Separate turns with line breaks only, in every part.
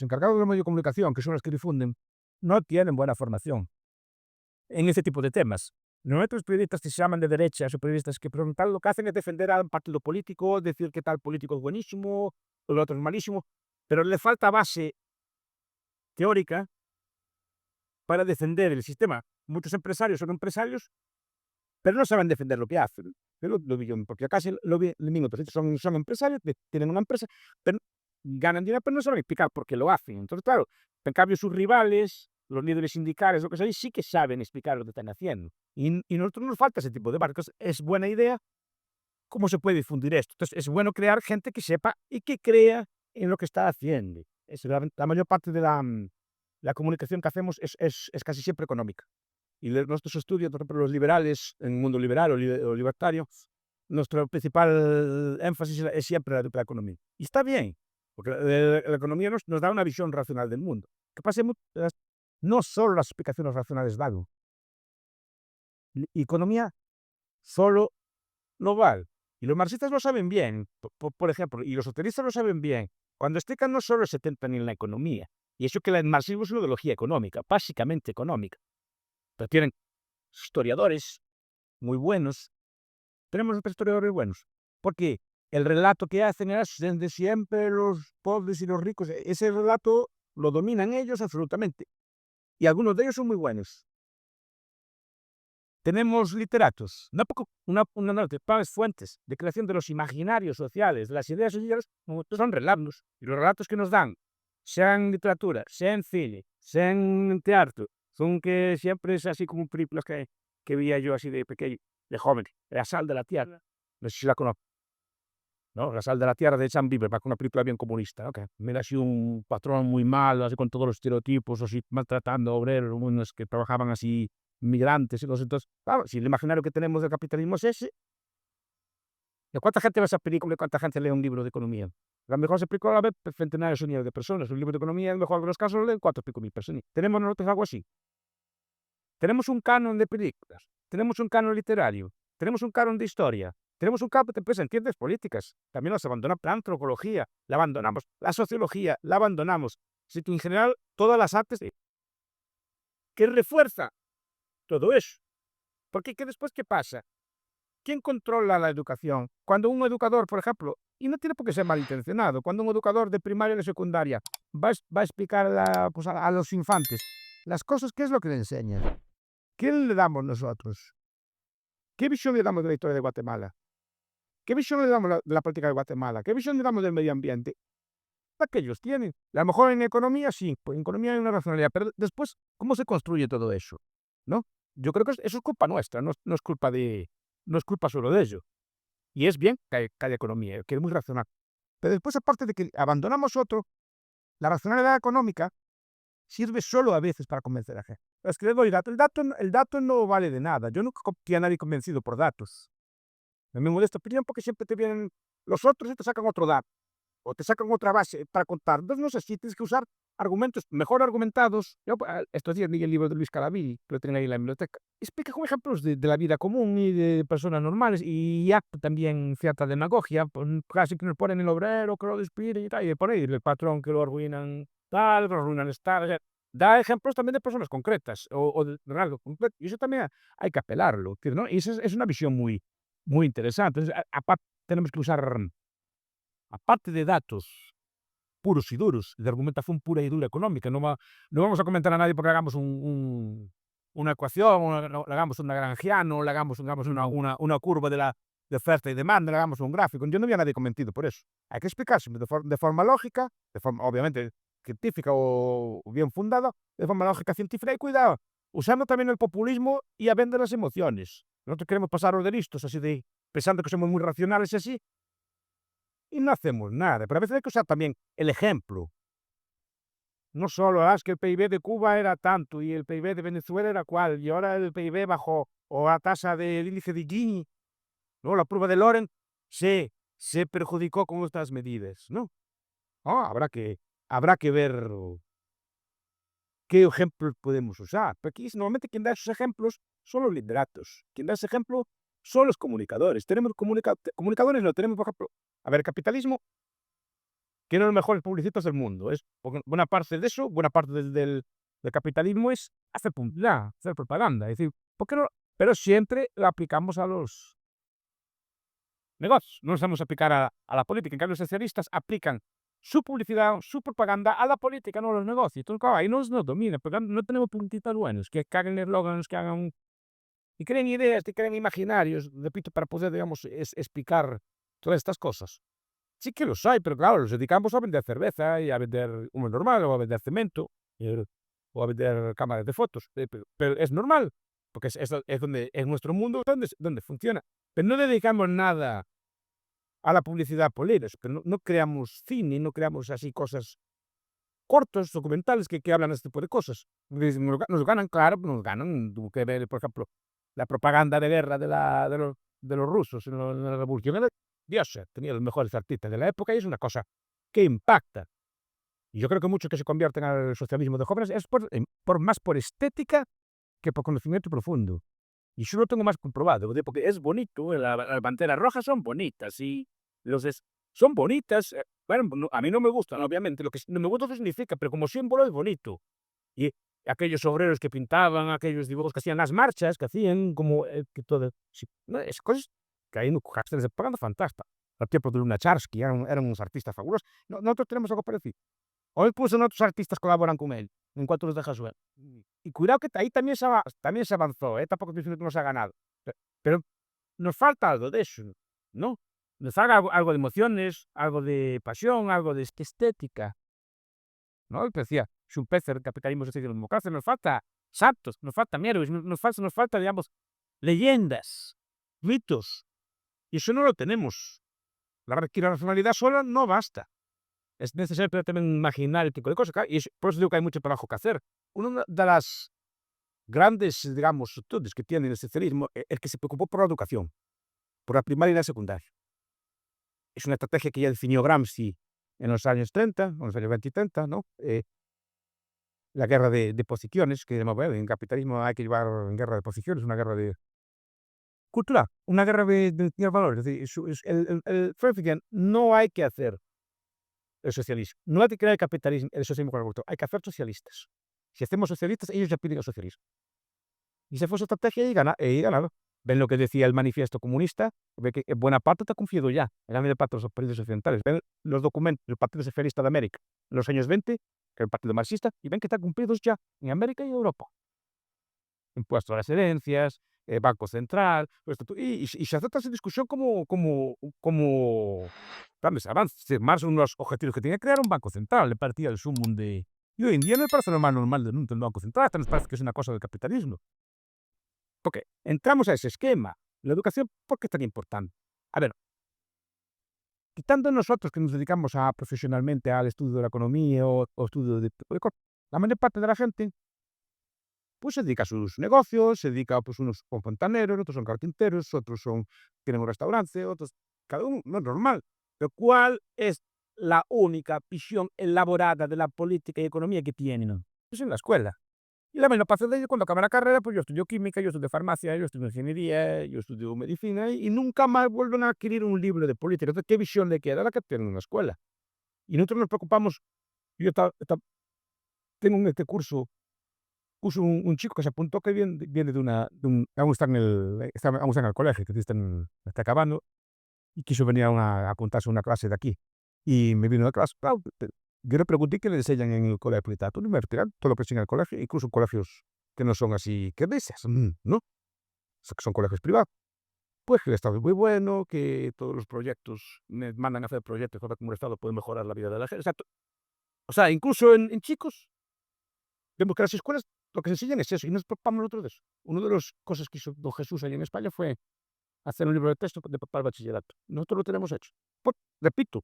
encargados de los medios de comunicación, que son los que difunden, no tienen buena formación en ese tipo de temas. Normalmente los periodistas que se llaman de derecha, o periodistas que preguntan, lo que hacen es defender a un partido político, decir que tal político es buenísimo, o el otro es malísimo, pero le falta base teórica para defender el sistema. Muchos empresarios son empresarios, pero no saben defender lo que hacen. Lo vi yo, porque casi lo vi el mismo, son empresarios, tienen una empresa, pero ganan dinero, pero no saben explicar por qué lo hacen. Entonces, claro, en cambio sus rivales, los líderes sindicales, lo que sea, sí que saben explicar lo que están haciendo. Y nosotros nos falta ese tipo de barcos. Es buena idea cómo se puede difundir esto. Entonces, es bueno crear gente que sepa y que crea en lo que está haciendo. La mayor parte de la comunicación que hacemos es casi siempre económica. Y nuestros estudios, por ejemplo, los liberales, en el mundo liberal o libertario, nuestro principal énfasis es siempre la economía. Y está bien, porque la economía nos da una visión racional del mundo. Que pase no solo las explicaciones racionales dan. Economía solo no vale. Y los marxistas lo saben bien, por ejemplo, y los socialistas lo saben bien. Cuando explican no solo se centran en la economía, y eso que el marxismo es una ideología económica, básicamente económica, pero tienen historiadores muy buenos. Tenemos otros historiadores buenos, porque el relato que hacen es desde siempre los pobres y los ricos. Ese relato lo dominan ellos absolutamente, y algunos de ellos son muy buenos. Tenemos literatos, una nota, Pablo Fuentes, de creación de los imaginarios sociales, las ideas sociales, son relatos, y los relatos que nos dan, sean en literatura, sea en cine, sea en teatro, son que siempre es así como películas que veía yo así de pequeño, de joven, La sal de la tierra, no sé si la conozco, ¿no? La sal de la tierra de Sam Bieber, una película bien comunista, ¿no? Que mira así un patrón muy malo, así con todos los estereotipos, así maltratando a obreros, unos que trabajaban así, migrantes y cosas. Entonces, claro, si el imaginario que tenemos del capitalismo es ese, ¿de cuánta gente ve esa película y cuánta gente lee un libro de economía? A lo mejor esa película la ve centenares o miles de personas. Un libro de economía, en el mejor de los casos, lo leen 4 y pico mil personas. ¿Tenemos nosotros algo así? Tenemos un canon de películas, tenemos un canon literario, tenemos un canon de historia, tenemos un canon de ciencias políticas. También nos abandonamos la antropología, la abandonamos, la sociología, la abandonamos. Así que en general, todas las artes que refuerza todo eso. Porque que después, ¿qué pasa? ¿Quién controla la educación? Cuando un educador, por ejemplo, y no tiene por qué ser malintencionado, cuando un educador de primaria o de secundaria va a explicar pues a los infantes las cosas, ¿qué es lo que le enseñan? ¿Qué le damos nosotros? ¿Qué visión le damos de la historia de Guatemala? ¿Qué visión le damos de la política de Guatemala? ¿Qué visión le damos del medio ambiente? La que ellos tienen. A lo mejor en economía sí, pues en economía hay una racionalidad, pero después, ¿cómo se construye todo eso? ¿No? Yo creo que eso es culpa nuestra, no es culpa no es culpa solo de ello. Y es bien que haya economía, que es muy racional. Pero después, aparte de que abandonamos otro, la racionalidad económica sirve solo a veces para convencer a gente. Es que le doy dato. El dato no vale de nada. Yo nunca tiene a nadie convencido por datos. A mí me molesta opinión porque siempre te vienen los otros y te sacan otro dato, o te sacan otra base para contar. Entonces, no sé si tienes que usar argumentos mejor argumentados. Yo estos días leí el libro de Luis Caraví, que lo tenía ahí en la biblioteca. Explica con ejemplos de la vida común y de personas normales, y acto también cierta demagogia, casi que nos ponen el obrero que lo despide y tal, y por ahí el patrón que lo arruinan tal, lo arruinan tal. O sea, da ejemplos también de personas concretas o de algo concreto, y eso también hay que apelarlo, ¿no? Y esa es una visión muy interesante. Entonces, aparte, tenemos que usar, aparte de datos puros y duros, de argumentación pura y dura económica, no vamos a comentar a nadie porque hagamos una ecuación, no le hagamos un lagrangiano, le hagamos una curva de oferta y demanda, le hagamos un gráfico. Yo no vi a nadie convencido por eso. Hay que explicarse de forma lógica, de forma obviamente científica o bien fundada, de forma lógica científica, y cuidado, usando también el populismo y a vender las emociones. Nosotros queremos pasar de listos, así de pensando que somos muy racionales y así, y no hacemos nada. Pero a veces hay que usar también el ejemplo. No solo, es que el PIB de Cuba era tanto y el PIB de Venezuela era cual, y ahora el PIB bajó, o la tasa del índice de Gini, ¿no? La prueba de Loren se perjudicó con estas medidas, ¿no? Habrá que ver qué ejemplos podemos usar. Pero aquí normalmente quien da esos ejemplos son los literatos. Quien da ese ejemplo son los comunicadores. Tenemos comunicadores, no tenemos, por ejemplo, a ver, el capitalismo los mejores publicistas del mundo. Es porque buena parte de eso, buena parte del capitalismo es hacer publicidad, hacer propaganda. Es decir, ¿por qué no? Pero siempre la aplicamos a los negocios. No nos vamos a aplicar a la política. En cambio, los socialistas aplican su publicidad, su propaganda a la política, no a los negocios. Entonces, claro, ahí nos domina, porque no tenemos publicistas buenos que hagan eslogans, que hagan y creen ideas, que creen imaginarios, repito, para poder, digamos, explicar todas estas cosas. Sí que los hay, pero claro, los dedicamos a vender cerveza y a vender humo normal o a vender cemento o a vender cámaras de fotos. Pero es normal, porque es donde es nuestro mundo donde funciona. Pero no dedicamos nada a la publicidad por ellos, pero no creamos cine, no creamos así cosas cortos, documentales que hablan de este tipo de cosas. Nos ganan, claro, nos ganan, tuvo que ver, por ejemplo, la propaganda de guerra de los rusos en la revolución. Dios, tenía los mejores artistas de la época y es una cosa que impacta. Y yo creo que muchos que se convierten al socialismo de jóvenes es más por estética que por conocimiento profundo. Y yo lo tengo más comprobado, porque es bonito, las banderas rojas son bonitas y son bonitas. Bueno, a mí no me gustan, obviamente, lo que no me gusta no significa, pero como símbolo es bonito. Y aquellos obreros que pintaban, aquellos dibujos que hacían, las marchas que hacían, como que todo, sí, no, es cosas que hay carteles de propaganda fantástica. Al tiempo de Lunacharsky, eran unos artistas fabulosos. Nosotros tenemos algo parecido. O incluso otros artistas colaboran con él, en cuanto los dejas ver. Y cuidado que ahí también se avanzó, tampouco estoy dicindo que no se ha ganado. Pero nos falta algo de eso, ¿no? Nos falta algo de emociones, algo de pasión, algo de estética, ¿no? Te decía Schumpeter, Capitalismo, Socialismo y Democracia, nos falta santos, nos faltan héroes, nos falta, digamos, leyendas, mitos, y eso no lo tenemos. La verdad que la racionalidad sola no basta. Es necesario también imaginar el tipo de cosas, claro, y por eso digo que hay mucho trabajo que hacer. Una de las grandes, digamos, virtudes que tiene el socialismo es que se preocupó por la educación, por la primaria y la secundaria. Es una estrategia que ya definió Gramsci en los años 30, en los años 20 y 30, ¿no? La guerra de posiciones, que llamaba él. En capitalismo hay que llevar en guerra de posiciones, una guerra de cultura, una guerra de valores. Es decir, no hay que hacer el socialismo, no hay que crear el socialismo con la cultura, hay que hacer socialistas. Si hacemos socialistas, ellos ya piden el socialismo. Y esa fue su estrategia y ganaron. Ven lo que decía el manifiesto comunista, ve que buena parte está cumplido ya, en la mayor parte de los países occidentales. Ven los documentos del Partido Socialista de América en los años 20, que es el partido marxista, y ven que están cumplidos ya en América y Europa. Impuesto a las herencias, Banco Central, y se acepta esa discusión como grandes avances. Marx, uno de los objetivos que tenía, crear un Banco Central, le parecía el sumum de... Y hoy en día no me parece lo más normal del mundo el Banco Central, hasta nos parece que es una cosa del capitalismo. Porque entramos a ese esquema. La educación, ¿por qué es tan importante? A ver, quitando nosotros que nos dedicamos profesionalmente al estudio de la economía o estudio de cosas, la mayor parte de la gente pues se dedica a sus negocios, se dedica, pues unos son fontaneros, otros son carpinteros, otros tienen un restaurante, otros, cada uno, no es normal. Pero ¿cuál es la única visión elaborada de la política y economía que tienen? Pues en la escuela. Y la mayor parte de ellos, cuando acaban la carrera, pues yo estudio química, yo estudio farmacia, yo estudio ingeniería, yo estudio medicina y nunca más vuelven a adquirir un libro de política. Entonces, ¿qué visión le queda? La que tienen en la escuela. Y nosotros nos preocupamos. Yo tengo en este curso un chico que se apuntó que viene aún está aún está en el colegio, que está acabando, y quiso venir a apuntarse a una clase de aquí. Y me vino a la clase, claro, yo le pregunté qué le enseñan en el colegio militar. Tú me todo lo que enseñan en el colegio, incluso colegios que no son así, que dices, ¿no? Que son colegios privados. Pues que el Estado es muy bueno, que todos los proyectos, me mandan a hacer proyectos para como el Estado puede mejorar la vida de la gente. O sea, incluso en chicos, vemos que las escuelas lo que se enseñan es eso, y nos preocupamos nosotros de eso. Una de las cosas que hizo don Jesús allí en España fue hacer un libro de texto para el bachillerato. Nosotros lo tenemos hecho. Pues, repito,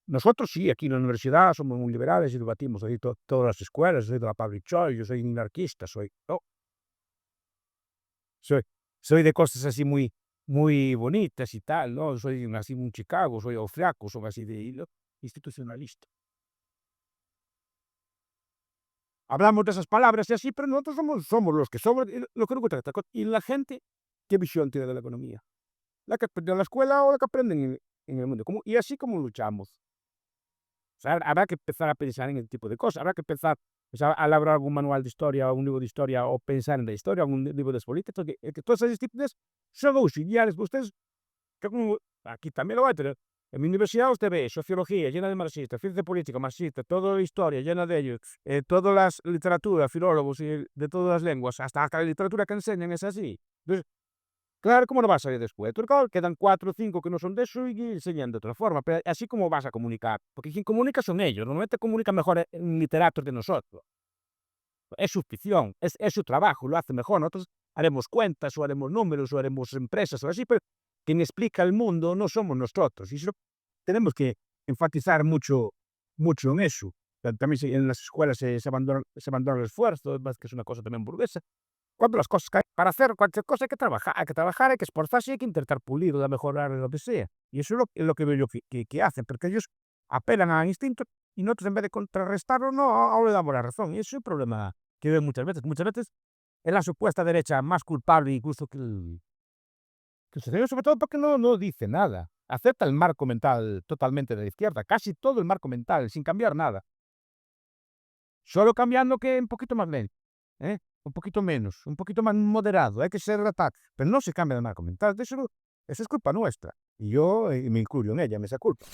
nosotros sí, aquí en la universidad somos muy liberales y debatimos ahí todas las escuelas, soy de la public choice, yo soy anarquista, no, soy de cosas así muy bonitas y tal, ¿no? Soy así un Chicago, soy austriaco, soy así institucionalista. Hablamos de esas palabras y así, pero nosotros somos los que somos, lo que nos trata. Y la gente, ¿qué visión tiene de la economía? La que aprendió en la escuela o la que aprenden en el mundo. Y así como luchamos. O sea, habrá que empezar a pensar en ese tipo de cosas, habrá que empezar a elaborar algún manual de historia, un libro de historia, o pensar en la historia, algún libro de política, que todas esas disciplinas son auxiliares. Ustedes, que como aquí también lo hay, pero en mi universidad usted ve sociología llena de marxistas, ciencia política marxista, toda historia llena de ellos, todas las literaturas, filólogos y de todas las lenguas, hasta la literatura que enseñan es así. Entonces, claro, ¿cómo no vas a salir después? Tú, claro, quedan 4 o 5 que no son de eso y enseñan de otra forma, pero así como vas a comunicar, porque quien comunica son ellos, normalmente comunican mejor en literatos que nosotros. Es su ficción, es su trabajo, lo hace mejor. Nosotros haremos cuentas, o haremos números, o haremos empresas, o así, pero quien explica el mundo no somos nosotros. Y eso tenemos que enfatizar mucho, mucho en eso. También en las escuelas se abandona el esfuerzo, más que es una cosa también burguesa. Cuando las cosas caen, para hacer cualquier cosa hay que trabajar, hay que esforzarse y hay que intentar pulirlo, de mejorar lo que sea. Y eso es lo que veo yo que hacen, porque ellos apelan al instinto y nosotros, en vez de contrarrestarlo, no, ahora le damos la razón. Y eso es el problema que veo muchas veces. Muchas veces es la supuesta derecha más culpable incluso que el socialismo, sobre todo porque no dice nada. Acepta el marco mental totalmente de la izquierda, casi todo el marco mental, sin cambiar nada. Solo cambiando que un poquito más lento, un poquito menos, un poquito más moderado, hay que ser tal, pero no se cambia el marco mental. Eso es culpa nuestra. Y yo me incluyo en ella, en esa culpa.